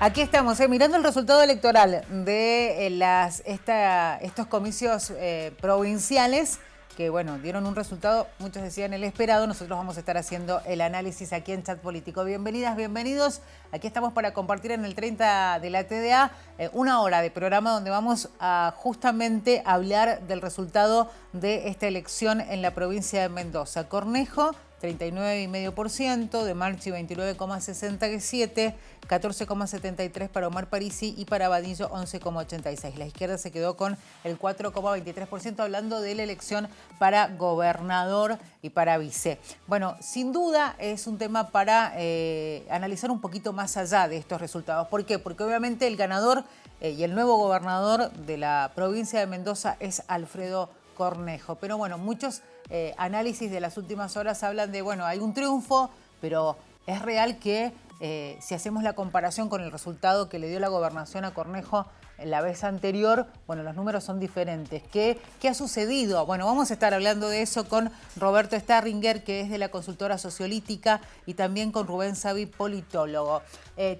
Aquí estamos, mirando el resultado electoral de estos comicios provinciales que, bueno, dieron un resultado, muchos decían el esperado. Nosotros vamos a estar haciendo el análisis aquí en Chat Político. Bienvenidas, bienvenidos. Aquí estamos para compartir en el 30 de la TDA una hora de programa donde vamos a justamente hablar del resultado de esta elección en la provincia de Mendoza. Cornejo, 39,5%, de Marchi 29,67%, 14,73% para Omar Parisi y para Badillo 11,86%. La izquierda se quedó con el 4,23%, hablando de la elección para gobernador y para vice. Bueno, sin duda es un tema para analizar un poquito más allá de estos resultados. ¿Por qué? Porque obviamente el ganador y el nuevo gobernador de la provincia de Mendoza es Alfredo Cornejo. Pero bueno, muchos análisis de las últimas horas hablan de, bueno, hay un triunfo, pero es real que si hacemos la comparación con el resultado que le dio la gobernación a Cornejo la vez anterior, bueno, los números son diferentes. ¿Qué ha sucedido? Bueno, vamos a estar hablando de eso con Roberto Starringer, que es de la consultora sociolítica, y también con Rubén Savi, politólogo.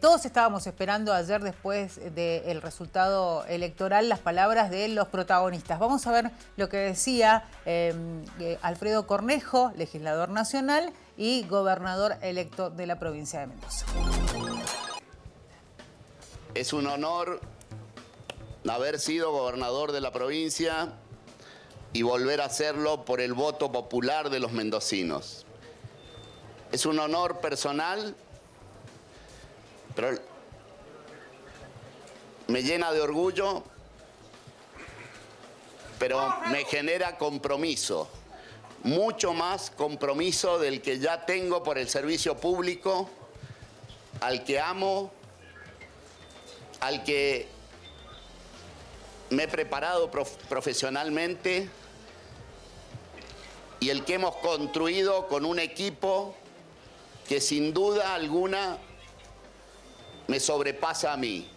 Todos estábamos esperando ayer, después del resultado electoral, las palabras de los protagonistas. Vamos a ver lo que decía Alfredo Cornejo, legislador nacional y gobernador electo de la provincia de Mendoza. Es un honor haber sido gobernador de la provincia y volver a hacerlo por el voto popular de los mendocinos. Es un honor personal, pero me llena de orgullo, pero me genera compromiso, mucho más compromiso del que ya tengo por el servicio público, al que amo, al que me he preparado profesionalmente y el que hemos construido con un equipo que sin duda alguna me sobrepasa a mí.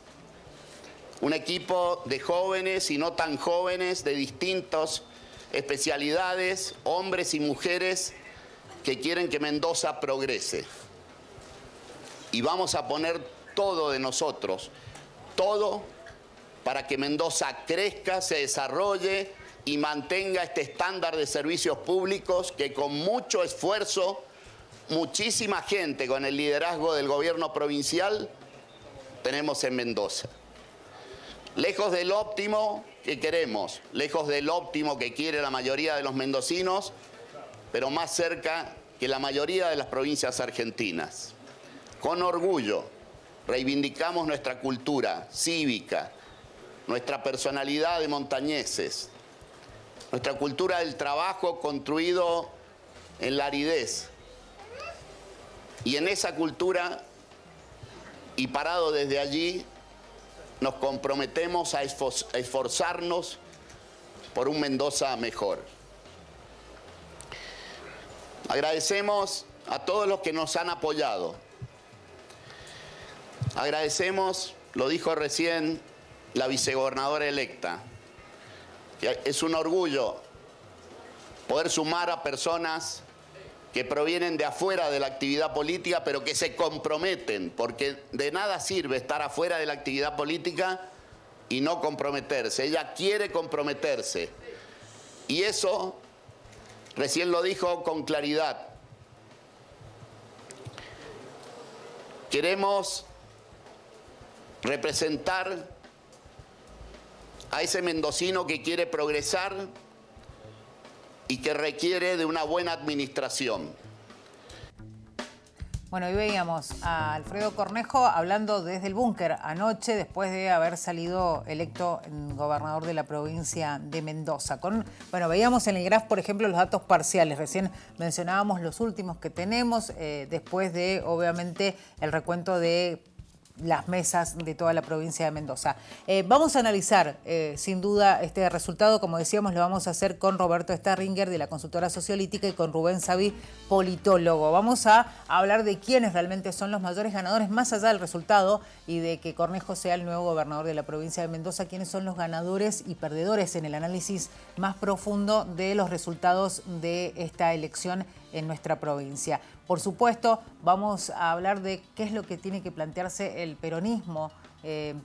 Un equipo de jóvenes y no tan jóvenes, de distintas especialidades, hombres y mujeres que quieren que Mendoza progrese. Y vamos a poner todo de nosotros, todo, para que Mendoza crezca, se desarrolle y mantenga este estándar de servicios públicos que con mucho esfuerzo, muchísima gente con el liderazgo del gobierno provincial tenemos en Mendoza. Lejos del óptimo que queremos, lejos del óptimo que quiere la mayoría de los mendocinos, pero más cerca que la mayoría de las provincias argentinas. Con orgullo reivindicamos nuestra cultura cívica, nuestra personalidad de montañeses, nuestra cultura del trabajo construido en la aridez. Y en esa cultura, y parado desde allí, nos comprometemos a esforzarnos por un Mendoza mejor. Agradecemos a todos los que nos han apoyado. Agradecemos, lo dijo recién la vicegobernadora electa, que es un orgullo poder sumar a personas que provienen de afuera de la actividad política, pero que se comprometen, porque de nada sirve estar afuera de la actividad política y no comprometerse. Ella quiere comprometerse. Y eso, recién lo dijo con claridad. Queremos representar a ese mendocino que quiere progresar y que requiere de una buena administración. Bueno, hoy veíamos a Alfredo Cornejo hablando desde el búnker anoche, después de haber salido electo gobernador de la provincia de Mendoza. Bueno, veíamos en el graph, por ejemplo, los datos parciales. Recién mencionábamos los últimos que tenemos, después de, obviamente, el recuento de las mesas de toda la provincia de Mendoza. Vamos a analizar, sin duda, este resultado. Como decíamos, lo vamos a hacer con Roberto Starringer, de la consultora sociolítica, y con Rubén Savi, politólogo. Vamos a hablar de quiénes realmente son los mayores ganadores, más allá del resultado y de que Cornejo sea el nuevo gobernador de la provincia de Mendoza, quiénes son los ganadores y perdedores en el análisis más profundo de los resultados de esta elección en nuestra provincia. Por supuesto, vamos a hablar de qué es lo que tiene que plantearse el peronismo,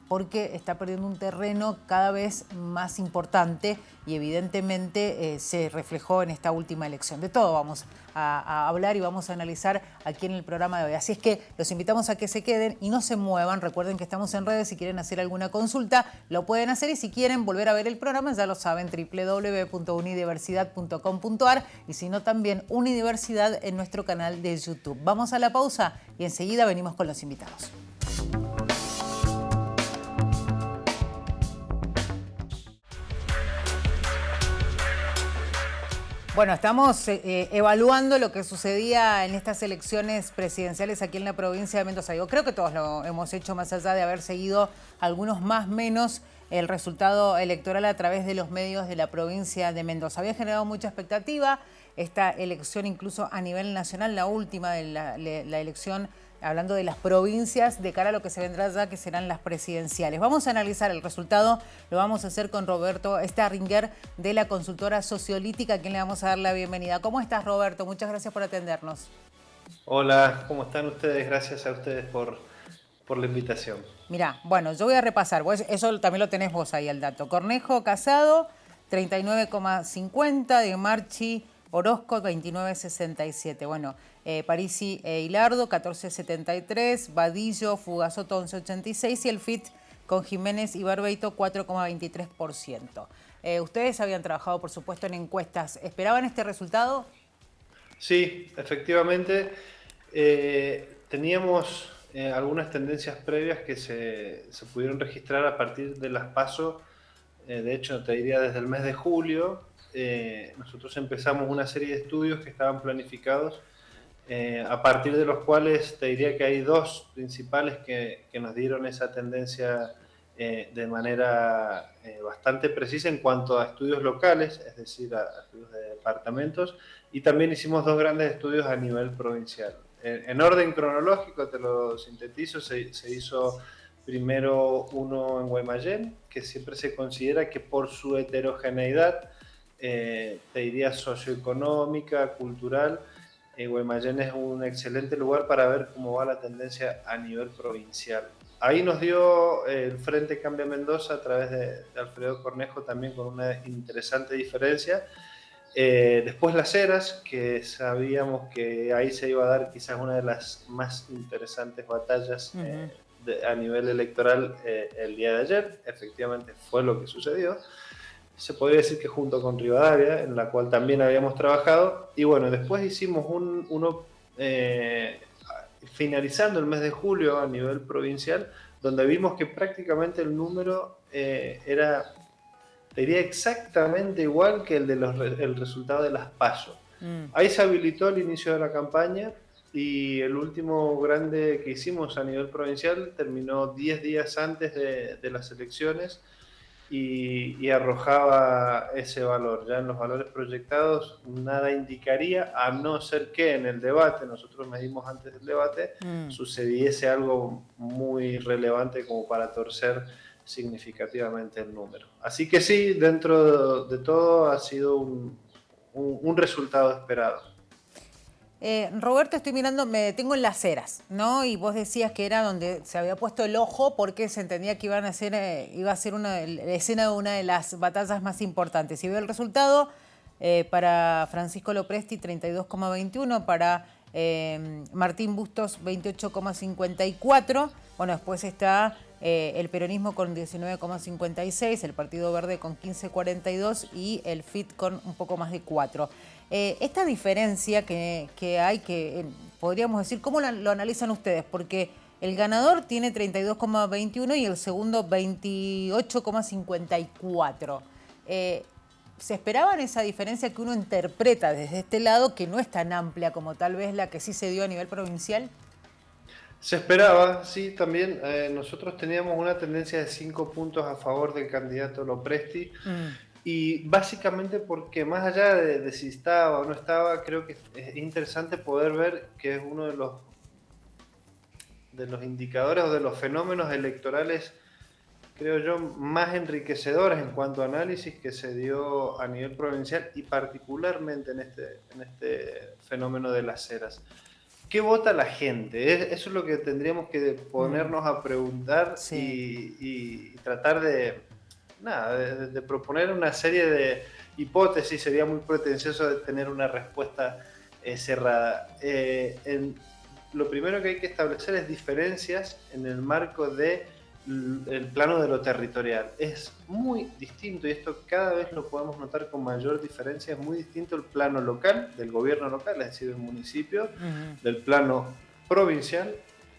porque está perdiendo un terreno cada vez más importante y evidentemente se reflejó en esta última elección. De todo vamos a hablar y vamos a analizar aquí en el programa de hoy. Así es que los invitamos a que se queden y no se muevan. Recuerden que estamos en redes, si quieren hacer alguna consulta lo pueden hacer, y si quieren volver a ver el programa ya lo saben, www.unidiversidad.com.ar, y si no también Unidiversidad en nuestro canal de YouTube. Vamos a la pausa y enseguida venimos con los invitados. Bueno, estamos evaluando lo que sucedía en estas elecciones presidenciales aquí en la provincia de Mendoza. Yo creo que todos lo hemos hecho, más allá de haber seguido, algunos más menos, el resultado electoral a través de los medios de la provincia de Mendoza. Había generado mucha expectativa esta elección, incluso a nivel nacional, la última de la elección, hablando de las provincias, de cara a lo que se vendrá ya, que serán las presidenciales. Vamos a analizar el resultado, lo vamos a hacer con Roberto Starringer, de la consultora Sociolítica, a quien le vamos a dar la bienvenida. ¿Cómo estás, Roberto? Muchas gracias por atendernos. Hola, ¿cómo están ustedes? Gracias a ustedes por la invitación. Mirá, bueno, yo voy a repasar, eso también lo tenés vos ahí el dato. Cornejo Casado, 39,50, de Marchi Orozco, 29,67. Bueno, Parisi Hilardo, 14,73. Badillo, Fugasoto, 11,86. Y el FIT con Jiménez y Barbeito, 4,23%. Ustedes habían trabajado, por supuesto, en encuestas. ¿Esperaban este resultado? Sí, efectivamente. Teníamos algunas tendencias previas que se pudieron registrar a partir de las PASO. De hecho, te diría desde el mes de julio. Nosotros empezamos una serie de estudios que estaban planificados, a partir de los cuales te diría que hay dos principales que nos dieron esa tendencia de manera bastante precisa en cuanto a estudios locales, es decir, a estudios de departamentos, y también hicimos dos grandes estudios a nivel provincial. En orden cronológico, te lo sintetizo, se hizo primero uno en Guaymallén, que siempre se considera que por su heterogeneidad, te diría socioeconómica, cultural, Guaymallén es un excelente lugar para ver cómo va la tendencia a nivel provincial. Ahí nos dio el Frente Cambia Mendoza a través de Alfredo Cornejo, también con una interesante diferencia. Después Las Heras, que sabíamos que ahí se iba a dar quizás una de las más interesantes batallas a nivel electoral el día de ayer. Efectivamente fue lo que sucedió. Se podría decir que junto con Rivadavia, en la cual también habíamos trabajado. Y bueno, después hicimos uno finalizando el mes de julio a nivel provincial, donde vimos que prácticamente el número era, te diría, exactamente igual que el resultado de las PASO. Ahí se habilitó el inicio de la campaña, y el último grande que hicimos a nivel provincial terminó 10 días antes de las elecciones, y arrojaba ese valor. Ya en los valores proyectados nada indicaría, a no ser que en el debate, nosotros medimos antes del debate, sucediese algo muy relevante como para torcer significativamente el número. Así que sí, dentro de todo ha sido un resultado esperado. Roberto, estoy mirando, me detengo en Las Heras, ¿no? Y vos decías que era donde se había puesto el ojo porque se entendía que iba a ser la escena de una de las batallas más importantes. Y veo el resultado para Francisco Lopresti, 32,21, para Martín Bustos, 28,54. Bueno, después está el peronismo con 19,56, el Partido Verde con 15,42 y el FIT con un poco más de 4. Esta diferencia que hay, que podríamos decir, ¿cómo lo analizan ustedes? Porque el ganador tiene 32,21 y el segundo 28,54. ¿Se esperaban esa diferencia que uno interpreta desde este lado, que no es tan amplia como tal vez la que sí se dio a nivel provincial? Se esperaba, sí, también. Nosotros teníamos una tendencia de 5 puntos a favor del candidato Lopresti. Y básicamente porque más allá de si estaba o no estaba, creo que es interesante poder ver que es uno de los indicadores o de los fenómenos electorales creo yo, más enriquecedoras en cuanto a análisis que se dio a nivel provincial y particularmente en este fenómeno de las ceras. ¿Qué vota la gente? Eso es lo que tendríamos que ponernos a preguntar y tratar de proponer una serie de hipótesis. Sería muy pretencioso de tener una respuesta cerrada. Lo primero que hay que establecer es diferencias en el marco del plano de lo territorial. Es muy distinto, y esto cada vez lo podemos notar con mayor diferencia, es muy distinto el plano local, del gobierno local, es decir, del municipio, del plano provincial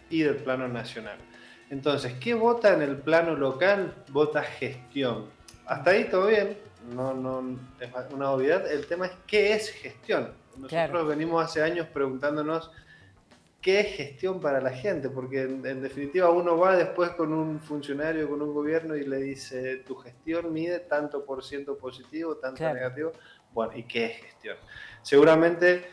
y del plano nacional. Entonces, ¿qué vota en el plano local? Vota gestión. Hasta ahí todo bien, no es una obviedad. El tema es ¿qué es gestión? Nosotros venimos hace años preguntándonos ¿qué es gestión para la gente? Porque en definitiva uno va después con un funcionario, con un gobierno y le dice, tu gestión mide tanto por ciento positivo, tanto negativo. Bueno, ¿y qué es gestión? Seguramente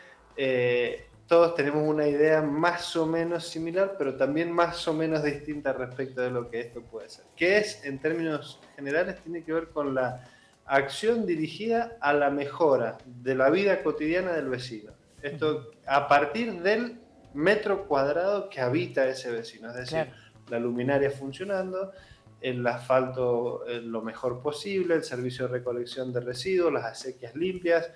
todos tenemos una idea más o menos similar, pero también más o menos distinta respecto de lo que esto puede ser. ¿Qué es, en términos generales, tiene que ver con la acción dirigida a la mejora de la vida cotidiana del vecino? Esto a partir del metro cuadrado que habita ese vecino, es decir, la luminaria funcionando, el asfalto lo mejor posible, el servicio de recolección de residuos, las acequias limpias,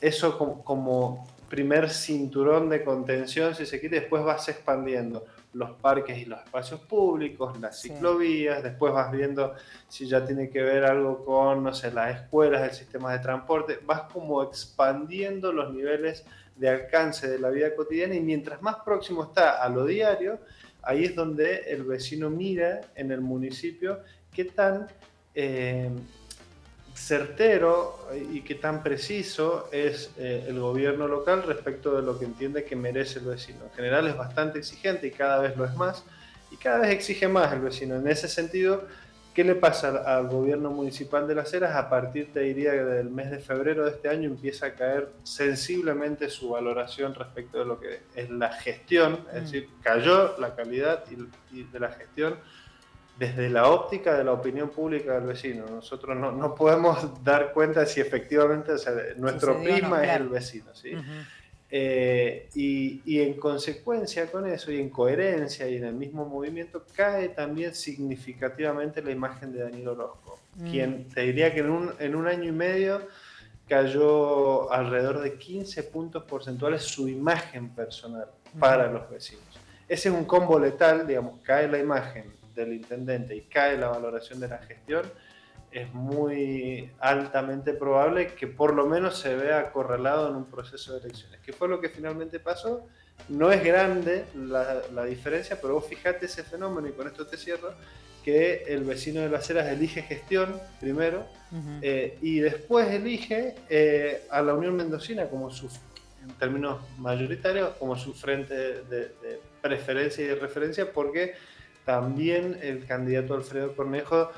eso como primer cinturón de contención, si se quiere. Después vas expandiendo los parques y los espacios públicos, las ciclovías, después vas viendo si ya tiene que ver algo con, no sé, las escuelas, el sistema de transporte, vas como expandiendo los niveles de alcance de la vida cotidiana, y mientras más próximo está a lo diario, ahí es donde el vecino mira en el municipio qué tan certero y qué tan preciso es el gobierno local respecto de lo que entiende que merece el vecino. En general es bastante exigente y cada vez lo es más, y cada vez exige más el vecino. En ese sentido, ¿qué le pasa al gobierno municipal de Las Heras? A partir, te diría, del mes de febrero de este año empieza a caer sensiblemente su valoración respecto de lo que es la gestión, es decir, cayó la calidad y de la gestión desde la óptica de la opinión pública del vecino. Nosotros no podemos dar cuenta si efectivamente, o sea, nuestro prisma es el vecino, ¿sí? Y en consecuencia con eso, y en coherencia y en el mismo movimiento, cae también significativamente la imagen de Danilo Orozco, quien te diría que en un año y medio cayó alrededor de 15 puntos porcentuales su imagen personal para los vecinos. Ese es un combo letal, digamos, cae la imagen del intendente y cae la valoración de la gestión. Es muy altamente probable que por lo menos se vea acorralado en un proceso de elecciones. ¿Qué fue lo que finalmente pasó? No es grande la diferencia, pero vos fijate ese fenómeno, y con esto te cierro, que el vecino de Las Heras elige gestión primero, y después elige a la Unión Mendocina como su, en términos mayoritarios, como su frente de preferencia y de referencia, porque también el candidato Alfredo Cornejo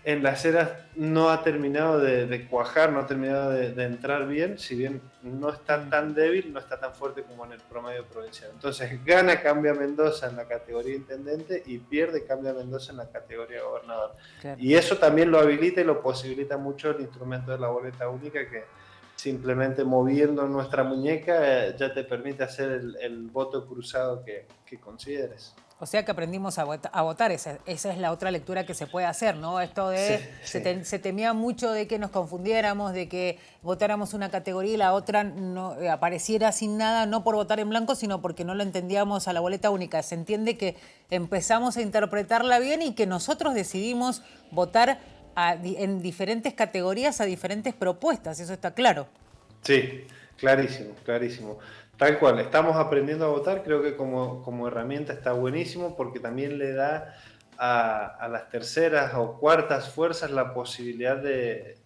en Las Heras no ha terminado de cuajar, no ha terminado de entrar bien, si bien no está tan débil, no está tan fuerte como en el promedio provincial. Entonces gana Cambia Mendoza en la categoría intendente y pierde Cambia Mendoza en la categoría gobernador. Y eso también lo habilita y lo posibilita mucho el instrumento de la boleta única, que simplemente moviendo nuestra muñeca ya te permite hacer el voto cruzado que consideres. O sea que aprendimos a votar, esa es la otra lectura que se puede hacer, ¿no? Esto de, se temía mucho de que nos confundiéramos, de que votáramos una categoría y la otra no apareciera sin nada, no por votar en blanco, sino porque no lo entendíamos a la boleta única. Se entiende que empezamos a interpretarla bien y que nosotros decidimos votar en diferentes categorías a diferentes propuestas, eso está claro. Sí, clarísimo, clarísimo. Tal cual, estamos aprendiendo a votar, creo que como herramienta está buenísimo, porque también le da a las terceras o cuartas fuerzas la posibilidad de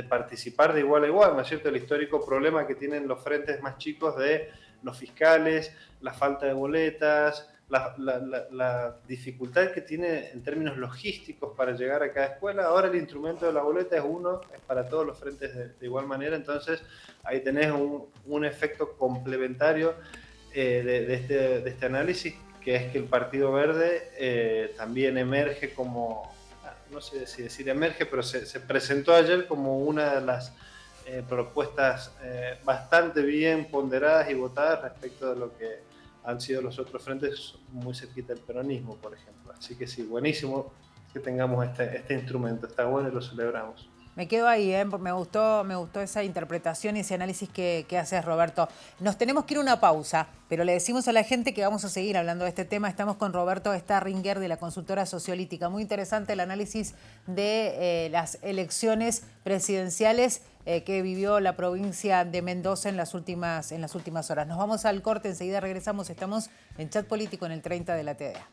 participar de igual a igual, ¿no es cierto? El histórico problema que tienen los frentes más chicos de los fiscales, la falta de boletas, la dificultad que tiene en términos logísticos para llegar a cada escuela. Ahora el instrumento de la boleta es para todos los frentes de igual manera, entonces ahí tenés un efecto complementario de este análisis que es que el Partido Verde también emerge como, no sé si decir emerge, pero se presentó ayer como una de las propuestas bastante bien ponderadas y votadas respecto de lo que han sido los otros frentes muy cerquita del peronismo, por ejemplo. Así que sí, buenísimo que tengamos este instrumento, está bueno y lo celebramos. Me quedo ahí, me gustó esa interpretación y ese análisis que haces, Roberto. Nos tenemos que ir a una pausa, pero le decimos a la gente que vamos a seguir hablando de este tema. Estamos con Roberto Starringer de la consultora Sociolítica. Muy interesante el análisis de las elecciones presidenciales que vivió la provincia de Mendoza en las últimas horas. Nos vamos al corte, enseguida regresamos. Estamos en Chat Político en el 30 de la TDA.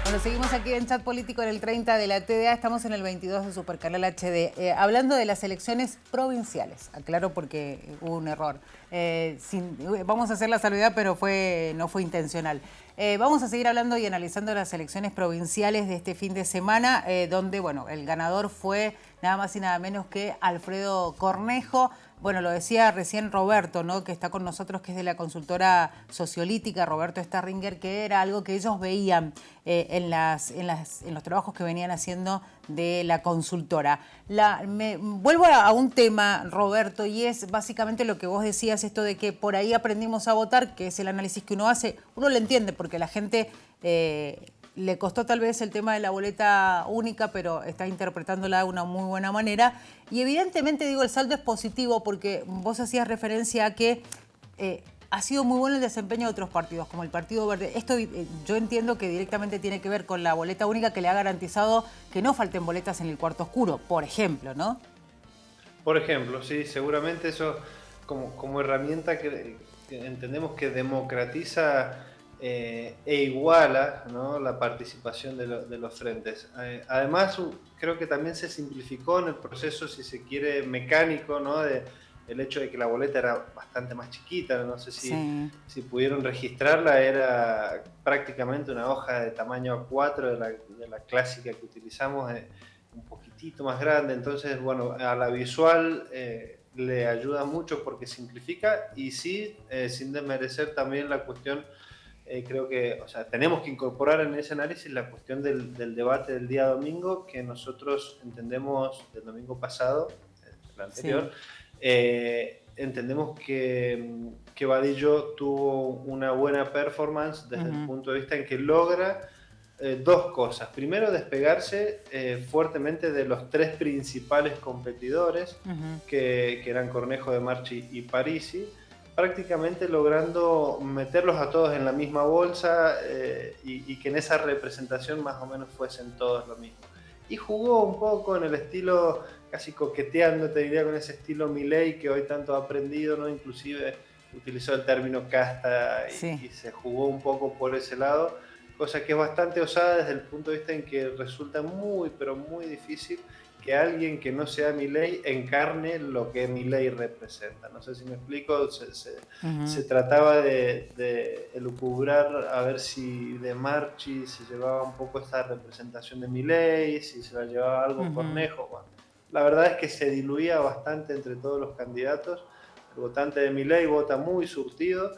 Bueno, seguimos aquí en Chat Político en el 30 de la TDA, estamos en el 22 de Supercanal HD, hablando de las elecciones provinciales, aclaro porque hubo un error. Vamos a hacer la salvedad, pero no fue intencional. Vamos a seguir hablando y analizando las elecciones provinciales de este fin de semana, donde, bueno, el ganador fue nada más y nada menos que Alfredo Cornejo. Bueno, lo decía recién Roberto, ¿no?, que está con nosotros, que es de la consultora Sociolítica, Roberto Starringer, que era algo que ellos veían en los trabajos que venían haciendo de la consultora. Vuelvo a un tema, Roberto, y es básicamente lo que vos decías, esto de que por ahí aprendimos a votar, que es el análisis que uno hace. Uno lo entiende porque la gente le costó tal vez el tema de la boleta única, pero está interpretándola de una muy buena manera. Y evidentemente, digo, el saldo es positivo porque vos hacías referencia a que ha sido muy bueno el desempeño de otros partidos, como el Partido Verde. Esto yo entiendo que directamente tiene que ver con la boleta única, que le ha garantizado que no falten boletas en el cuarto oscuro, por ejemplo, ¿no? Por ejemplo, sí, seguramente eso como herramienta que entendemos que democratiza e iguala, ¿no?, la participación de los frentes. Además, creo que también se simplificó en el proceso, si se quiere, mecánico, ¿no?, el hecho de que la boleta era bastante más chiquita. No sé si pudieron registrarla, era prácticamente una hoja de tamaño A4 de la clásica que utilizamos, un poquitito más grande. Entonces, bueno, a la visual le ayuda mucho porque simplifica, y sí, sin desmerecer también la cuestión. Creo que, o sea, tenemos que incorporar en ese análisis la cuestión del debate del día domingo, que nosotros entendemos, del domingo pasado, el anterior, entendemos que Vadillo tuvo una buena performance desde el punto de vista en que logra dos cosas. Primero, despegarse fuertemente de los tres principales competidores, que eran Cornejo, De Marchi y Parisi, prácticamente logrando meterlos a todos en la misma bolsa y que en esa representación más o menos fuesen todos lo mismo. Y jugó un poco en el estilo, casi coqueteando, te diría, con ese estilo Milei que hoy tanto ha aprendido, ¿no? Inclusive utilizó el término casta y se jugó un poco por ese lado, cosa que es bastante osada desde el punto de vista en que resulta muy, pero muy difícil que alguien que no sea Milei encarne lo que Milei representa. No sé si me explico. Se trataba de elucubrar a ver si De Marchi se llevaba un poco esta representación de Milei, si se la llevaba algo Cornejo. Bueno, la verdad es que se diluía bastante entre todos los candidatos. El votante de Milei vota muy surtido,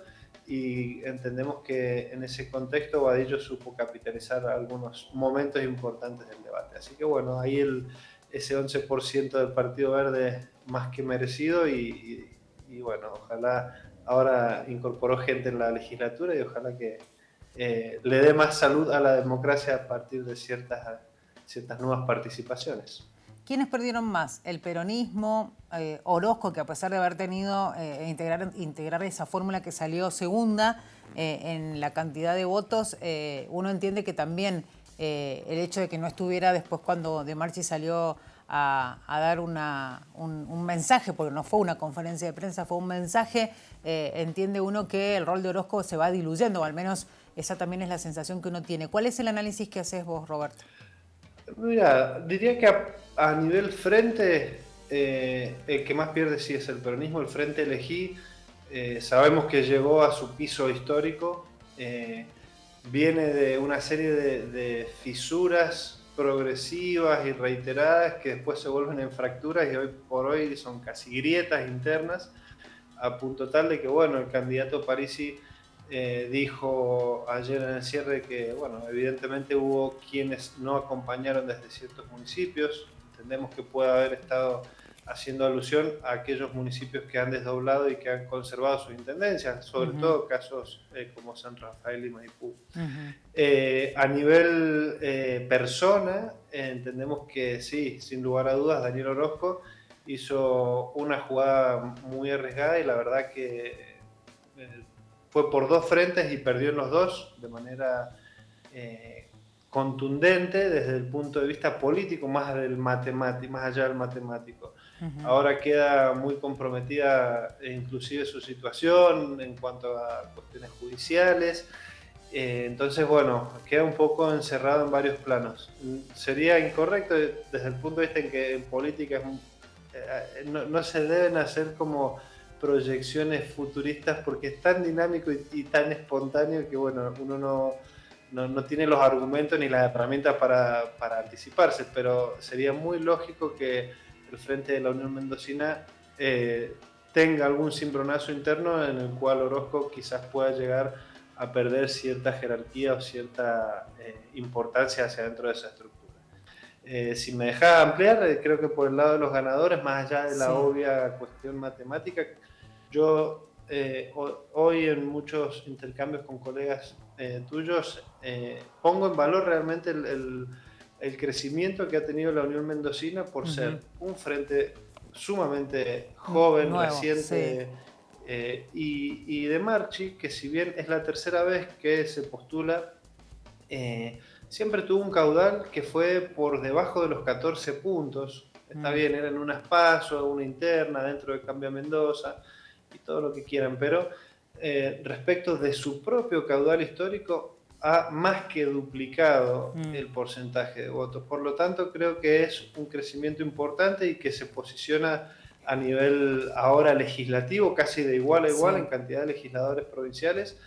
y entendemos que en ese contexto Vadillo supo capitalizar algunos momentos importantes del debate. Así que bueno, ahí ese 11% del Partido Verde más que merecido, y bueno, ojalá ahora incorporó gente en la legislatura y ojalá que le dé más salud a la democracia a partir de ciertas nuevas participaciones. ¿Quiénes perdieron más? El peronismo, Orozco, que a pesar de haber tenido integrar esa fórmula que salió segunda en la cantidad de votos, uno entiende que también el hecho de que no estuviera después cuando De Marchi salió a dar un mensaje, porque no fue una conferencia de prensa, fue un mensaje, entiende uno que el rol de Orozco se va diluyendo, o al menos esa también es la sensación que uno tiene. ¿Cuál es el análisis que haces vos, Roberto? Mira, diría que a nivel frente, el que más pierde sí es el peronismo. El Frente Elegí, sabemos que llegó a su piso histórico, viene de una serie de fisuras progresivas y reiteradas que después se vuelven en fracturas y hoy por hoy son casi grietas internas, a punto tal de que, bueno, el candidato Parisi dijo ayer en el cierre que, bueno, evidentemente hubo quienes no acompañaron desde ciertos municipios. Entendemos que puede haber estado haciendo alusión a aquellos municipios que han desdoblado y que han conservado sus intendencias, sobre todo casos como San Rafael y Maipú. A nivel persona, entendemos que sí, sin lugar a dudas, Daniel Orozco hizo una jugada muy arriesgada y la verdad que fue por dos frentes y perdió en los dos de manera contundente desde el punto de vista político, más allá del matemático. Ahora queda muy comprometida inclusive su situación en cuanto a cuestiones judiciales. Entonces, bueno, queda un poco encerrado en varios planos. Sería incorrecto desde el punto de vista en que en política no se deben hacer como proyecciones futuristas porque es tan dinámico y tan espontáneo que, bueno, uno no tiene los argumentos ni las herramientas para anticiparse, pero sería muy lógico que el Frente de la Unión Mendocina tenga algún cimbronazo interno en el cual Orozco quizás pueda llegar a perder cierta jerarquía o cierta importancia hacia dentro de esa estructura. Si me dejas ampliar, creo que por el lado de los ganadores, más allá de la obvia cuestión matemática, yo hoy en muchos intercambios con colegas tuyos pongo en valor realmente el crecimiento que ha tenido la Unión Mendocina por ser un frente sumamente joven, nuevo, reciente, y de Marchi, que si bien es la tercera vez que se postula, siempre tuvo un caudal que fue por debajo de los 14 puntos. Está bien, eran unas PASO, una interna dentro de Cambia Mendoza y todo lo que quieran, pero respecto de su propio caudal histórico ha más que duplicado el porcentaje de votos. Por lo tanto, creo que es un crecimiento importante y que se posiciona a nivel ahora legislativo, casi de igual a igual en cantidad de legisladores provinciales,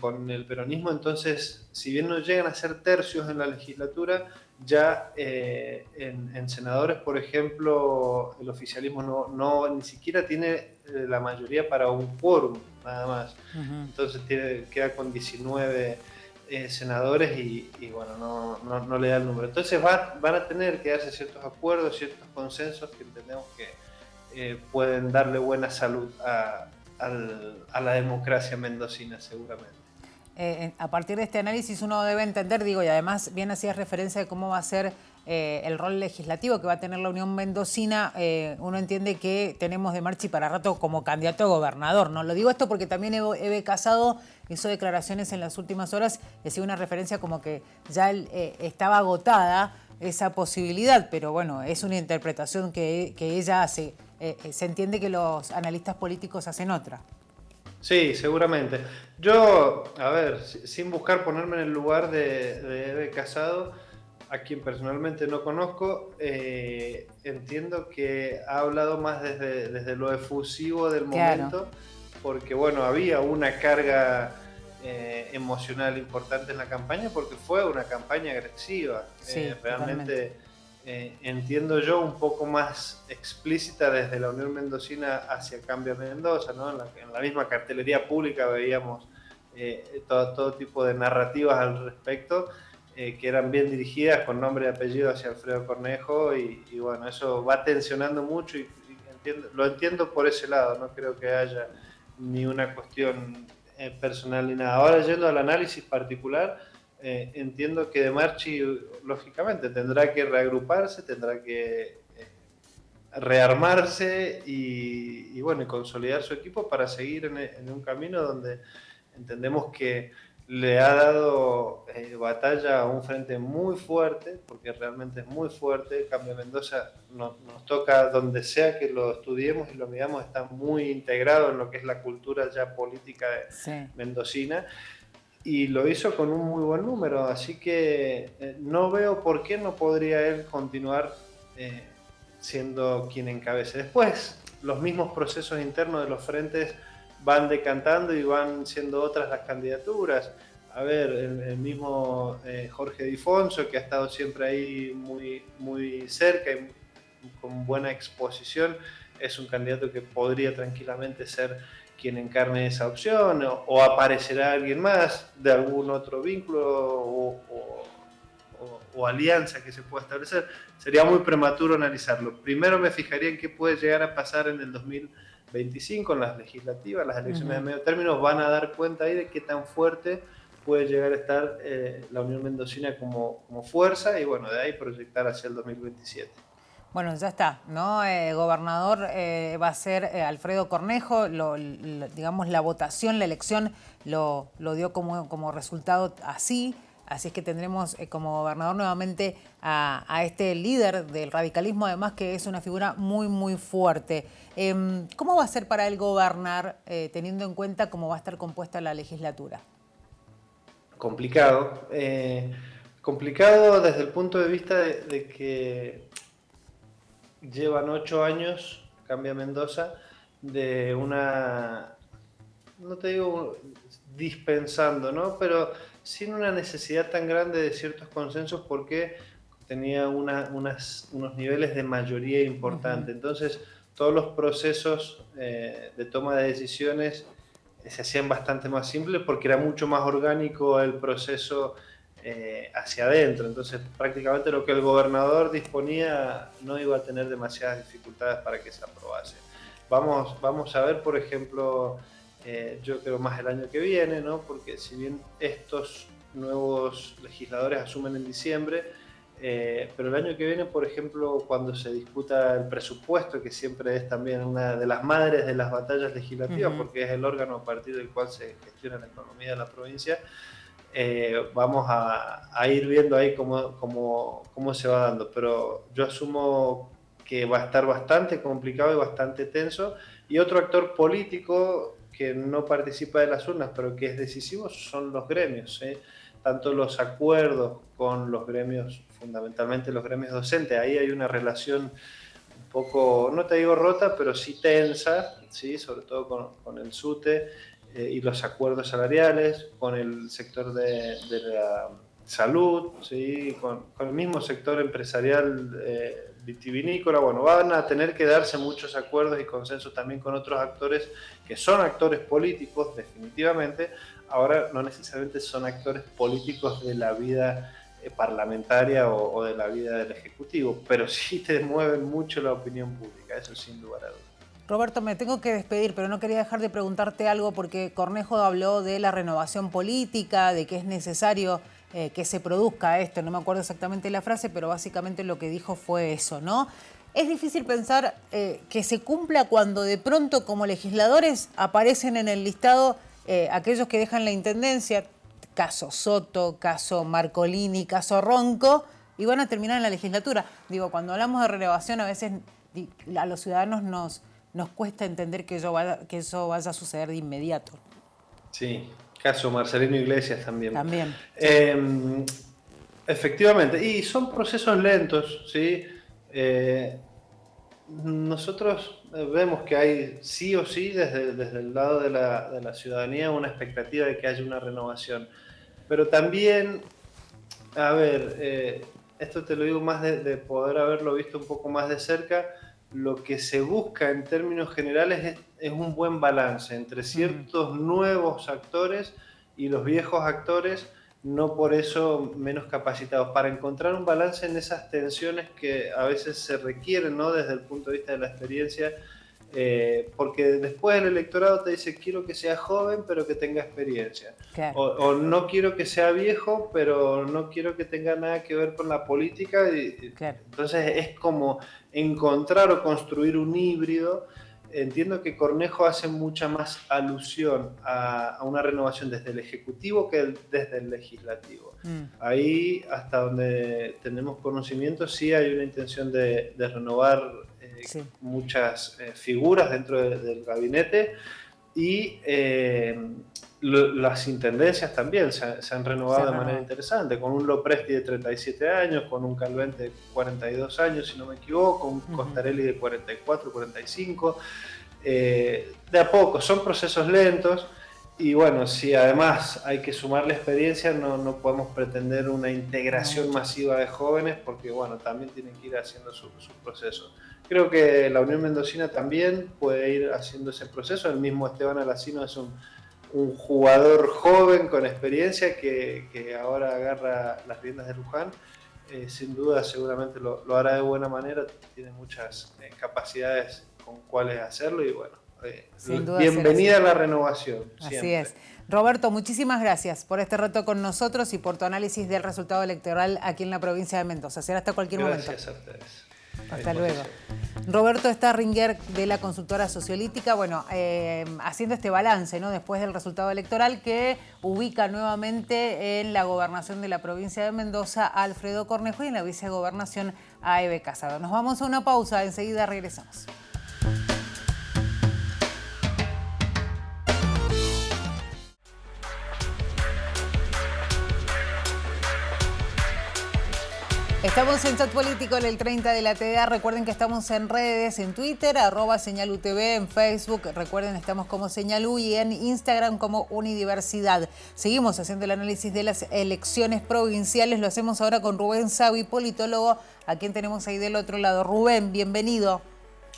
con el peronismo. Entonces, si bien no llegan a ser tercios en la legislatura, ya en senadores, por ejemplo, el oficialismo ni siquiera tiene la mayoría para un quórum, nada más. Entonces queda con 19 senadores y bueno, no le da el número. Entonces van a tener que darse ciertos acuerdos, ciertos consensos que entendemos que pueden darle buena salud a la democracia mendocina, seguramente. A partir de este análisis uno debe entender, digo, y además bien hacías referencia de cómo va a ser el rol legislativo que va a tener la Unión Mendocina. Uno entiende que tenemos de Marchi para rato como candidato a gobernador, ¿no? Lo digo esto porque también Eve Casado hizo declaraciones en las últimas horas, decía una referencia como que ya estaba agotada esa posibilidad, pero bueno, es una interpretación que ella hace. Se entiende que los analistas políticos hacen otra. Sí, seguramente. Yo, a ver, sin buscar ponerme en el lugar de Eve Casado, a quien personalmente no conozco, entiendo que ha hablado más desde lo efusivo del momento, porque bueno, había una carga emocional importante en la campaña, porque fue una campaña agresiva. Realmente entiendo yo un poco más explícita desde la Unión Mendocina hacia Cambia Mendoza, ¿no? En la misma cartelería pública veíamos todo tipo de narrativas al respecto, que eran bien dirigidas con nombre y apellido hacia Alfredo Cornejo y bueno, eso va tensionando mucho y lo entiendo por ese lado, no creo que haya ni una cuestión personal ni nada. Ahora yendo al análisis particular, entiendo que De Marchi lógicamente tendrá que reagruparse, tendrá que rearmarse y bueno, consolidar su equipo para seguir en un camino donde entendemos que le ha dado batalla a un frente muy fuerte, porque realmente es muy fuerte. Cambia Mendoza nos toca donde sea que lo estudiemos y lo miramos, está muy integrado en lo que es la cultura ya política mendocina, y lo hizo con un muy buen número, así que no veo por qué no podría él continuar siendo quien encabece. Después, los mismos procesos internos de los frentes van decantando y van siendo otras las candidaturas. A ver, el mismo Jorge Difonso, que ha estado siempre ahí muy, muy cerca y con buena exposición, es un candidato que podría tranquilamente ser quien encarne esa opción, o aparecerá alguien más de algún otro vínculo o alianza que se pueda establecer. Sería muy prematuro analizarlo. Primero me fijaría en qué puede llegar a pasar en el 2025, en las legislativas. Las elecciones de medio término van a dar cuenta ahí de qué tan fuerte puede llegar a estar la Unión Mendocina como fuerza, y bueno, de ahí proyectar hacia el 2027. Bueno, ya está, ¿no? Gobernador va a ser Alfredo Cornejo. Digamos, la votación, la elección lo dio como resultado así. Así es que tendremos como gobernador nuevamente a este líder del radicalismo, además que es una figura muy, muy fuerte. ¿Cómo va a ser para él gobernar, teniendo en cuenta cómo va a estar compuesta la legislatura? Complicado. Complicado desde el punto de vista de que llevan 8 años, cambia Mendoza, de una, no te digo dispensando, ¿no? Pero sin una necesidad tan grande de ciertos consensos, porque tenía unos niveles de mayoría importantes. Entonces, todos los procesos de toma de decisiones se hacían bastante más simples, porque era mucho más orgánico el proceso hacia adentro. Entonces, prácticamente lo que el gobernador disponía no iba a tener demasiadas dificultades para que se aprobase. Vamos a ver, por ejemplo, yo creo más el año que viene, ¿no? Porque si bien estos nuevos legisladores asumen en diciembre, pero el año que viene, por ejemplo, cuando se discuta el presupuesto, que siempre es también una de las madres de las batallas legislativas, porque es el órgano a partir del cual se gestiona la economía de la provincia, vamos a ir viendo ahí cómo se va dando. Pero yo asumo que va a estar bastante complicado y bastante tenso. Y otro actor político que no participa de las urnas, pero que es decisivo, son los gremios, tanto los acuerdos con los gremios, fundamentalmente los gremios docentes. Ahí hay una relación un poco, no te digo rota, pero sí tensa, ¿sí? Sobre todo con el SUTE y los acuerdos salariales, con el sector de la salud, ¿sí? Con el mismo sector empresarial vitivinícola. Bueno, van a tener que darse muchos acuerdos y consensos también con otros actores que son actores políticos, definitivamente. Ahora no necesariamente son actores políticos de la vida parlamentaria o de la vida del Ejecutivo, pero sí te mueven mucho la opinión pública, eso sin lugar a dudas. Roberto, me tengo que despedir, pero no quería dejar de preguntarte algo, porque Cornejo habló de la renovación política, de que es necesario que se produzca esto. No me acuerdo exactamente la frase, pero básicamente lo que dijo fue eso, ¿no? Es difícil pensar que se cumpla cuando de pronto como legisladores aparecen en el listado aquellos que dejan la intendencia, caso Soto, caso Marcolini, caso Ronco, y van a terminar en la legislatura. Digo, cuando hablamos de renovación, a veces a los ciudadanos nos cuesta entender que eso vaya a suceder de inmediato. Sí, caso Marcelino Iglesias también. También. Efectivamente, y son procesos lentos, ¿sí? Nosotros vemos que hay sí o sí desde el lado de la ciudadanía una expectativa de que haya una renovación, pero también, a ver, esto te lo digo más de poder haberlo visto un poco más de cerca. Lo que se busca en términos generales es un buen balance entre ciertos nuevos actores y los viejos actores, no por eso menos capacitados, para encontrar un balance en esas tensiones que a veces se requieren, ¿no? Desde el punto de vista de la experiencia, porque después el electorado te dice: quiero que sea joven pero que tenga experiencia, Claro. o no quiero que sea viejo pero no quiero que tenga nada que ver con la política, Claro. entonces es como encontrar o construir un híbrido. Entiendo que Cornejo hace mucha más alusión a una renovación desde el Ejecutivo que desde el Legislativo. Ahí, hasta donde tenemos conocimiento, sí hay una intención de renovar Sí. muchas figuras dentro del gabinete, y las intendencias también se han renovado de manera interesante, con un Lopresti de 37 años, con un Calvente de 42 años, si no me equivoco, un Costarelli de 44, 45. De a poco, son procesos lentos, Y bueno, si además hay que sumar la experiencia, no podemos pretender una integración masiva de jóvenes porque bueno, también tienen que ir haciendo su proceso. Creo que la Unión Mendocina también puede ir haciendo ese proceso. El mismo Esteban Alacino es un jugador joven con experiencia que ahora agarra las riendas de Luján. Sin duda, seguramente lo hará de buena manera, tiene muchas capacidades con cuales hacerlo y bueno. Bienvenida a la renovación. Así siempre. es. Roberto, muchísimas gracias por este rato con nosotros y por tu análisis del resultado electoral aquí en la provincia de Mendoza. Será hasta cualquier momento. Gracias a ustedes. Hasta luego. Roberto Starringer, de la consultora Sociolítica, bueno, haciendo este balance, ¿no?, después del resultado electoral que ubica nuevamente en la gobernación de la provincia de Mendoza a Alfredo Cornejo y en la vicegobernación a Eve Casado. Nos vamos a una pausa, enseguida regresamos. Estamos en Chat Político en el 30 de la TDA. Recuerden que estamos en redes, en Twitter, @SeñalUTV, en Facebook. Recuerden, estamos como Señalú y en Instagram como Unidiversidad. Seguimos haciendo el análisis de las elecciones provinciales. Lo hacemos ahora con Rubén Savi, politólogo, a quien tenemos ahí del otro lado. Rubén, bienvenido.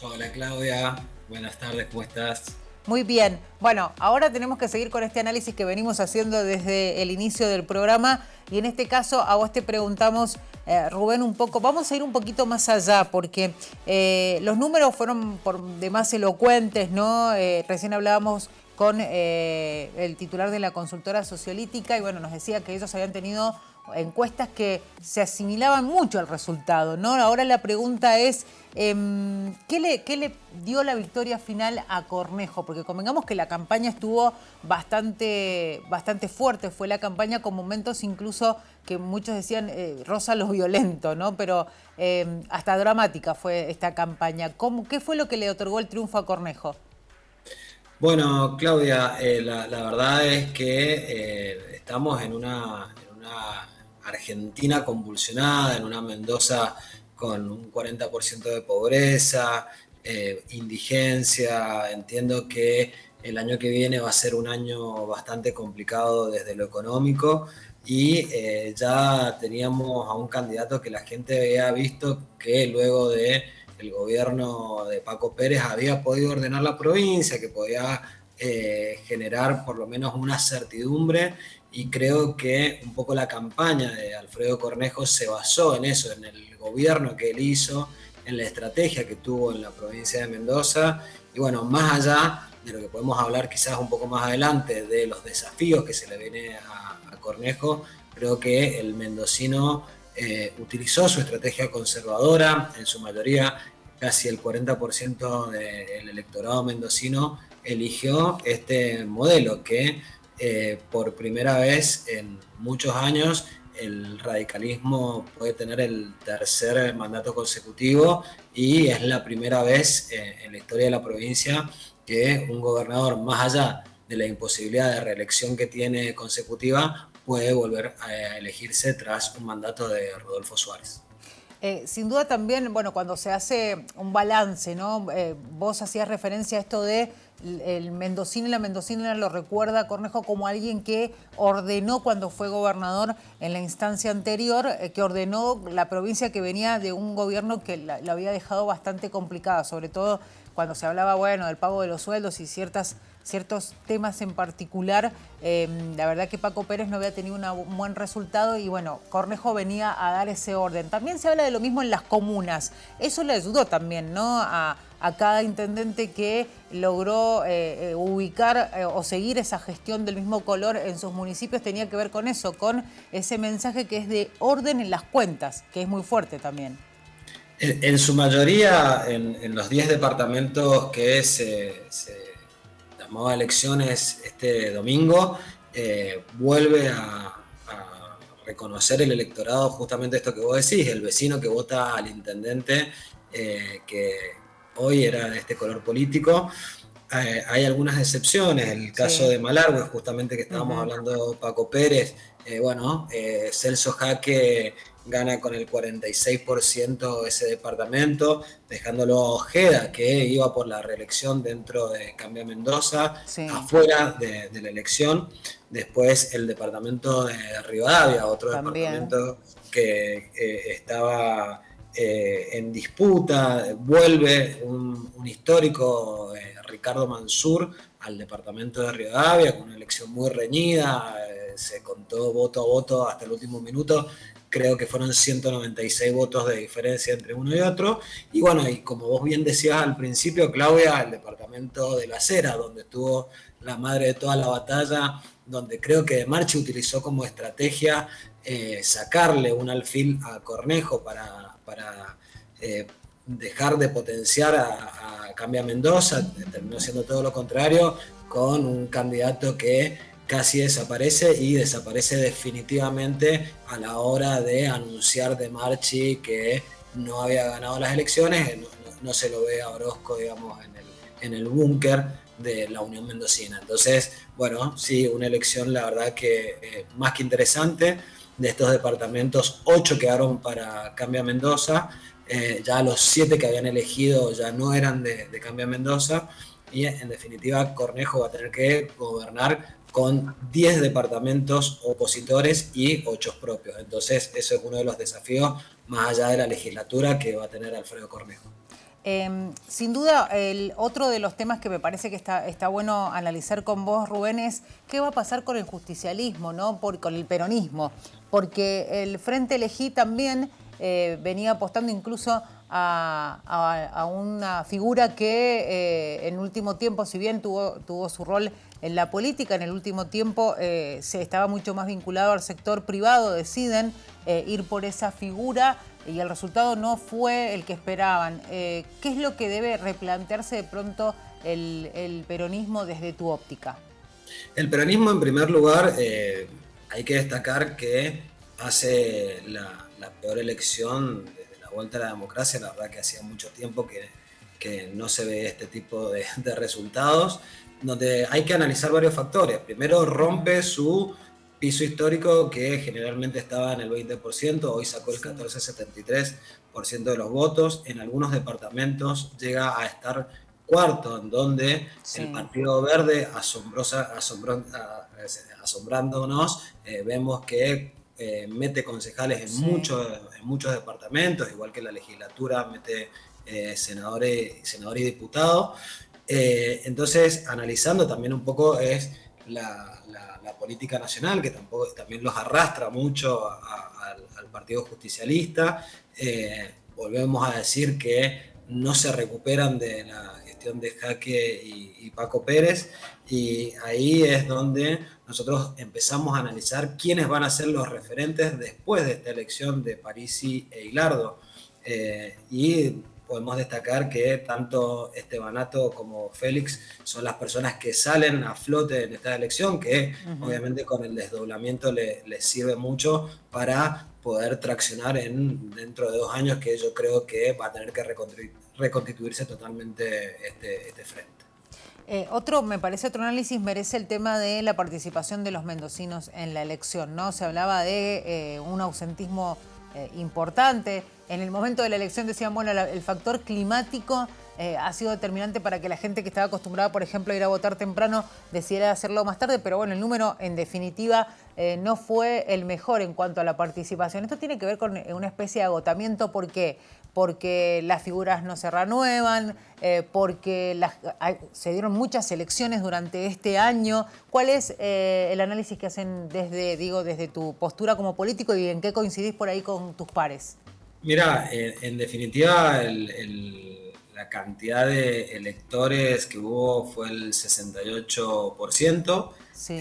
Hola Claudia, buenas tardes, ¿cómo estás? Muy bien. Bueno, ahora tenemos que seguir con este análisis que venimos haciendo desde el inicio del programa y en este caso a vos te preguntamos, Rubén, un poco, vamos a ir un poquito más allá porque los números fueron por demás elocuentes, ¿no? Recién hablábamos con el titular de la consultora Sociolítica y bueno, nos decía que ellos habían tenido encuestas que se asimilaban mucho al resultado, ¿no? Ahora la pregunta es, ¿qué le dio la victoria final a Cornejo? Porque convengamos que la campaña estuvo bastante fuerte, fue la campaña con momentos incluso que muchos decían rosa lo violento, ¿no? Pero hasta dramática fue esta campaña. ¿Qué fue lo que le otorgó el triunfo a Cornejo? Bueno, Claudia, la verdad es que estamos en una Argentina convulsionada, en una Mendoza con un 40% de pobreza, indigencia. Entiendo que el año que viene va a ser un año bastante complicado desde lo económico y ya teníamos a un candidato que la gente había visto que luego de el gobierno de Paco Pérez había podido ordenar la provincia, que podía generar por lo menos una certidumbre, y creo que un poco la campaña de Alfredo Cornejo se basó en eso, en el gobierno que él hizo, en la estrategia que tuvo en la provincia de Mendoza, y bueno, más allá de lo que podemos hablar quizás un poco más adelante de los desafíos que se le viene a Cornejo, creo que el mendocino utilizó su estrategia conservadora, en su mayoría casi el 40% del electorado mendocino eligió este modelo que por primera vez en muchos años el radicalismo puede tener el tercer mandato consecutivo y es la primera vez en la historia de la provincia que un gobernador, más allá de la imposibilidad de reelección que tiene consecutiva, puede volver a elegirse tras un mandato de Rodolfo Suárez. Sin duda también, bueno, cuando se hace un balance, ¿no? Vos hacías referencia a esto de el mendocino y la mendocina lo recuerda a Cornejo como alguien que ordenó cuando fue gobernador en la instancia anterior, que ordenó la provincia que venía de un gobierno que la había dejado bastante complicada, sobre todo cuando se hablaba, bueno, del pago de los sueldos y ciertos temas en particular. La verdad que Paco Pérez no había tenido un buen resultado y bueno, Cornejo venía a dar ese orden. También se habla de lo mismo en las comunas. Eso le ayudó también, ¿no?, a cada intendente que logró ubicar o seguir esa gestión del mismo color en sus municipios. Tenía que ver con eso, con ese mensaje que es de orden en las cuentas, que es muy fuerte también. En su mayoría, en los 10 departamentos que se llamó a elecciones este domingo, vuelve a reconocer el electorado justamente esto que vos decís, el vecino que vota al intendente, que hoy era de este color político. Hay algunas excepciones, el caso de Malargüe, justamente que estábamos hablando, Paco Pérez, Celso Jaque gana con el 46% ese departamento, dejándolo a Ojeda, que iba por la reelección dentro de Cambia Mendoza, Sí. afuera de la elección. Después el departamento de Rivadavia, otro También. departamento que estaba en disputa, vuelve un histórico, Ricardo Mansur, al departamento de Rivadavia, con una elección muy reñida, se contó voto a voto hasta el último minuto, creo que fueron 196 votos de diferencia entre uno y otro, y bueno, y como vos bien decías al principio, Claudia, el departamento de La Cera, donde estuvo la madre de toda la batalla, donde creo que Marchi utilizó como estrategia sacarle un alfil a Cornejo para dejar de potenciar a Cambia Mendoza, terminó siendo todo lo contrario, con un candidato que casi desaparece y desaparece definitivamente a la hora de anunciar de Marchi que no había ganado las elecciones. No se lo ve a Orozco, digamos, en el búnker de la Unión Mendocina. Entonces, bueno, sí, una elección la verdad que más que interesante. De estos departamentos, 8 quedaron para Cambia Mendoza, ya los 7 que habían elegido ya no eran de Cambia Mendoza, y en definitiva Cornejo va a tener que gobernar con 10 departamentos opositores y 8 propios. Entonces eso es uno de los desafíos más allá de la legislatura que va a tener Alfredo Cornejo. Sin duda, el otro de los temas que me parece que está bueno analizar con vos, Rubén, es qué va a pasar con el justicialismo, ¿no? Con el peronismo, porque el Frente Elegí también venía apostando incluso a una figura que en último tiempo, si bien tuvo su rol en la política, en el último tiempo se estaba mucho más vinculado al sector privado, deciden ir por esa figura y el resultado no fue el que esperaban. ¿Qué es lo que debe replantearse de pronto el peronismo desde tu óptica? El peronismo, en primer lugar, hay que destacar que hace la peor elección desde la vuelta a la democracia. La verdad que hacía mucho tiempo que no se ve este tipo de resultados, donde hay que analizar varios factores. Primero, rompe su piso histórico, que generalmente estaba en el 20%, hoy sacó el 14,73% de los votos. En algunos departamentos llega a estar cuarto, en donde el Partido Verde, asombrándonos, vemos que mete concejales en muchos departamentos, igual que la legislatura mete senadores y diputados. Entonces, analizando también un poco es la política nacional, que también los arrastra mucho al Partido Justicialista. Volvemos a decir que no se recuperan de la gestión de Jaque y Paco Pérez, y ahí es donde nosotros empezamos a analizar quiénes van a ser los referentes después de esta elección de Parisi e Hilardo. Y podemos destacar que tanto Estebanato como Félix son las personas que salen a flote en esta elección, que obviamente con el desdoblamiento les sirve mucho para poder traccionar dentro de 2 años, que yo creo que va a tener que reconstituirse totalmente este frente. Me parece otro análisis merece el tema de la participación de los mendocinos en la elección, ¿no? Se hablaba de un ausentismo importante. En el momento de la elección decían, bueno, el factor climático ha sido determinante para que la gente que estaba acostumbrada, por ejemplo, a ir a votar temprano, decidiera hacerlo más tarde, pero bueno, el número en definitiva no fue el mejor en cuanto a la participación. Esto tiene que ver con una especie de agotamiento. ¿Por qué? Porque las figuras no se renuevan, porque se dieron muchas elecciones durante este año. ¿Cuál es el análisis que hacen desde tu postura como político y en qué coincidís por ahí con tus pares? Mira, en definitiva, la cantidad de electores que hubo fue el 68%. Sí.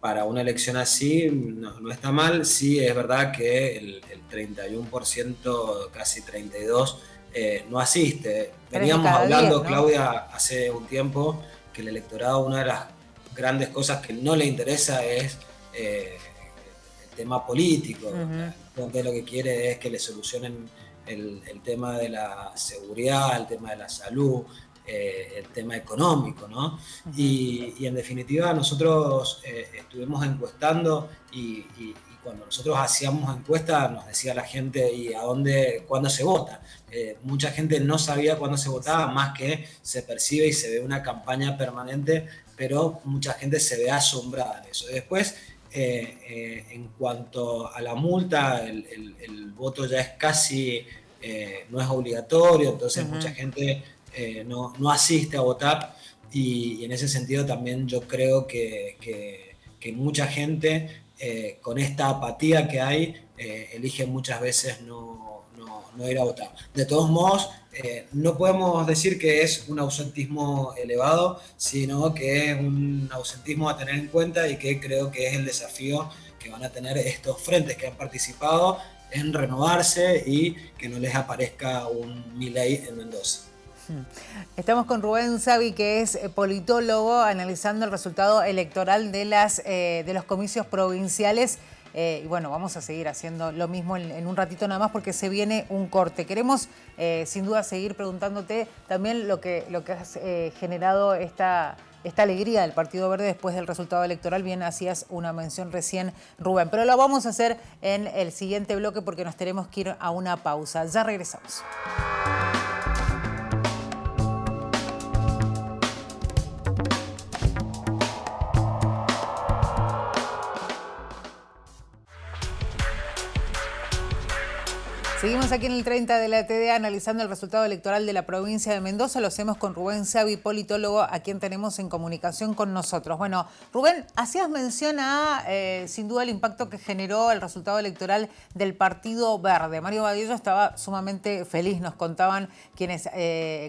Para una elección así no está mal. Sí, es verdad que el 31%, casi 32%, no asiste. Veníamos hablando, 10, ¿no? Claudia, hace un tiempo, que el electorado, una de las grandes cosas que no le interesa es el tema político. Entonces lo que quiere es que le solucionen el tema de la seguridad, el tema de la salud, el tema económico, ¿no? Y en definitiva nosotros estuvimos encuestando y cuando nosotros hacíamos encuestas nos decía la gente, ¿y a dónde, cuándo se vota? Mucha gente no sabía cuándo se votaba, más que se percibe y se ve una campaña permanente, pero mucha gente se ve asombrada de eso. Después, en cuanto a la multa, el voto ya es casi, no es obligatorio, entonces mucha gente no asiste a votar, y en ese sentido también yo creo que mucha gente, con esta apatía que hay, elige muchas veces no ir a votar. De todos modos, no podemos decir que es un ausentismo elevado, sino que es un ausentismo a tener en cuenta, y que creo que es el desafío que van a tener estos frentes que han participado en renovarse y que no les aparezca un Milei en Mendoza. Estamos con Rubén Savi, que es politólogo, analizando el resultado electoral de los comicios provinciales. Y bueno, vamos a seguir haciendo lo mismo en un ratito nada más, porque se viene un corte. Queremos sin duda seguir preguntándote también lo que has generado esta alegría del Partido Verde después del resultado electoral. Bien hacías una mención recién, Rubén, pero lo vamos a hacer en el siguiente bloque porque nos tenemos que ir a una pausa. Ya regresamos. Seguimos aquí en el 30 de la TDA analizando el resultado electoral de la provincia de Mendoza. Lo hacemos con Rubén Savi, politólogo, a quien tenemos en comunicación con nosotros. Bueno, Rubén, hacías mención a, sin duda, el impacto que generó el resultado electoral del Partido Verde. Mario Vadillo estaba sumamente feliz, nos contaban quienes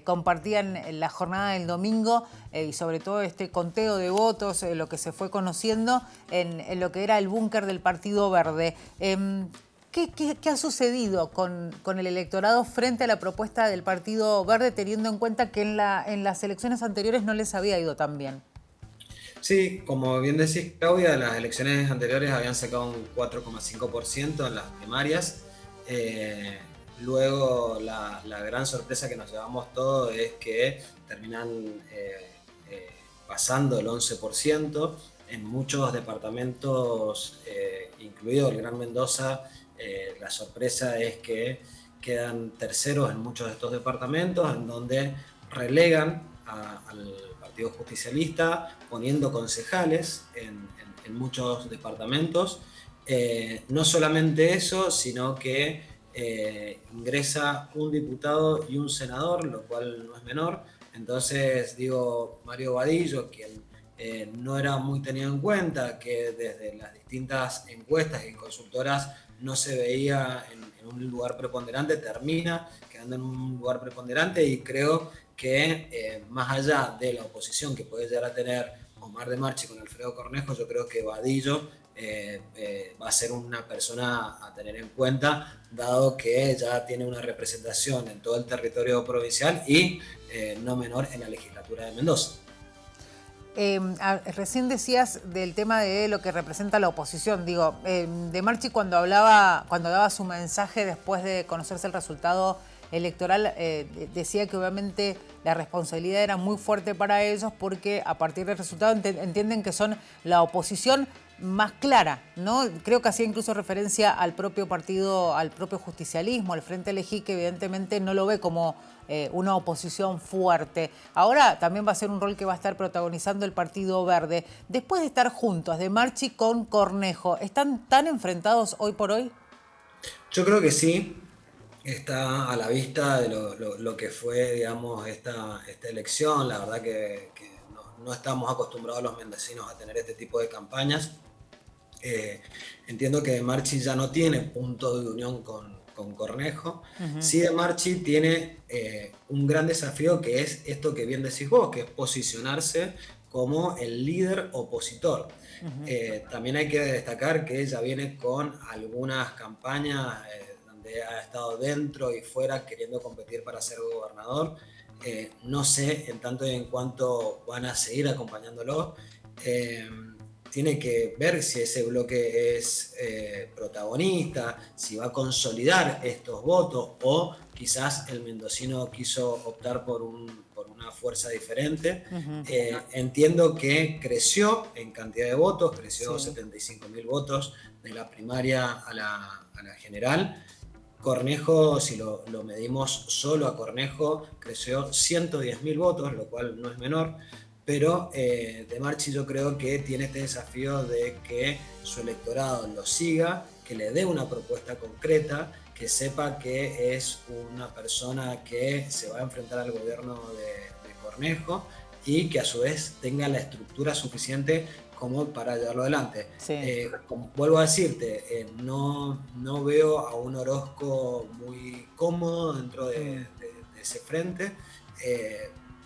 compartían la jornada del domingo y sobre todo este conteo de votos, lo que se fue conociendo en lo que era el búnker del Partido Verde. ¿Qué ha sucedido con el electorado frente a la propuesta del Partido Verde, teniendo en cuenta que en las elecciones anteriores no les había ido tan bien? Sí, como bien decís, Claudia, las elecciones anteriores habían sacado un 4,5% en las primarias. Luego la gran sorpresa que nos llevamos todos es que terminan pasando el 11%. En muchos departamentos, incluido el Gran Mendoza, la sorpresa es que quedan terceros en muchos de estos departamentos, en donde relegan al Partido Justicialista, poniendo concejales en muchos departamentos. No solamente eso, sino que ingresa un diputado y un senador, lo cual no es menor. Entonces, Mario Vadillo, quien no era muy tenido en cuenta, que desde las distintas encuestas y consultoras no se veía en un lugar preponderante, termina quedando en un lugar preponderante, y creo que más allá de la oposición que puede llegar a tener Omar de Marchi con Alfredo Cornejo, yo creo que Vadillo va a ser una persona a tener en cuenta, dado que ya tiene una representación en todo el territorio provincial y no menor en la legislatura de Mendoza. Recién decías del tema de lo que representa la oposición. De Marchi cuando daba su mensaje después de conocerse el resultado electoral, decía que obviamente la responsabilidad era muy fuerte para ellos, porque a partir del resultado entienden que son la oposición más clara, ¿no? Creo que hacía incluso referencia al propio partido, al propio justicialismo, al Frente Elegí, que evidentemente no lo ve como una oposición fuerte. Ahora también va a ser un rol que va a estar protagonizando el Partido Verde. Después de estar juntos, de Marchi con Cornejo, ¿están tan enfrentados hoy por hoy? Yo creo que sí. Está a la vista de lo que fue, digamos, esta elección. La verdad que no estamos acostumbrados los mendocinos a tener este tipo de campañas. Entiendo que De Marchi ya no tiene punto de unión con Cornejo. Uh-huh. Sí, De Marchi tiene un gran desafío, que es esto que bien decís vos, que es posicionarse como el líder opositor. Uh-huh. También hay que destacar que ella viene con algunas campañas donde ha estado dentro y fuera queriendo competir para ser gobernador. No sé en tanto y en cuanto van a seguir acompañándolo. Tiene que ver si ese bloque es protagonista, si va a consolidar estos votos, o quizás el mendocino quiso optar por una una fuerza diferente. Entiendo que creció en cantidad de votos, creció 75.000 votos de la primaria a la general. Cornejo, si lo medimos solo a Cornejo, creció 110.000 votos, lo cual no es menor, pero De Marchi yo creo que tiene este desafío de que su electorado lo siga, que le dé una propuesta concreta, que sepa que es una persona que se va a enfrentar al gobierno de Cornejo y que a su vez tenga la estructura suficiente como para llevarlo adelante. Vuelvo a decirte, no veo a un Orozco muy cómodo dentro de ese frente.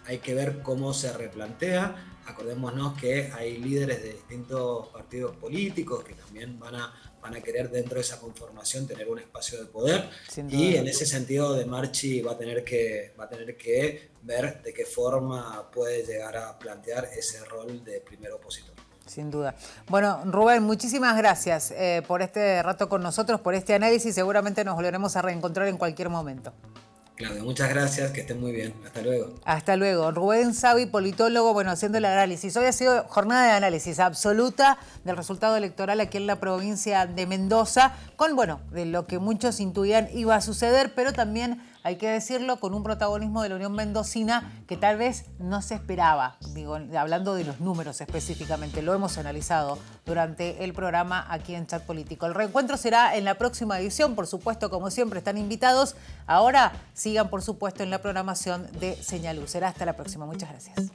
Hay que ver cómo se replantea. Acordémonos que hay líderes de distintos partidos políticos que también van a querer dentro de esa conformación tener un espacio de poder, y en ese sentido De Marchi va a tener que ver de qué forma puede llegar a plantear ese rol de primer opositor. Sin duda. Bueno, Rubén, muchísimas gracias por este rato con nosotros, por este análisis. Seguramente nos volveremos a reencontrar en cualquier momento. Claudio, muchas gracias, que estén muy bien. Hasta luego. Hasta luego. Rubén Savi, politólogo, bueno, haciendo el análisis. Hoy ha sido jornada de análisis absoluta del resultado electoral aquí en la provincia de Mendoza, con, bueno, de lo que muchos intuían iba a suceder, pero también, hay que decirlo, con un protagonismo de la Unión Mendocina que tal vez no se esperaba. Digo, hablando de los números específicamente, lo hemos analizado durante el programa aquí en Chat Político. El reencuentro será en la próxima edición, por supuesto, como siempre, están invitados. Ahora sigan, por supuesto, en la programación de Señal U. Será hasta la próxima. Muchas gracias.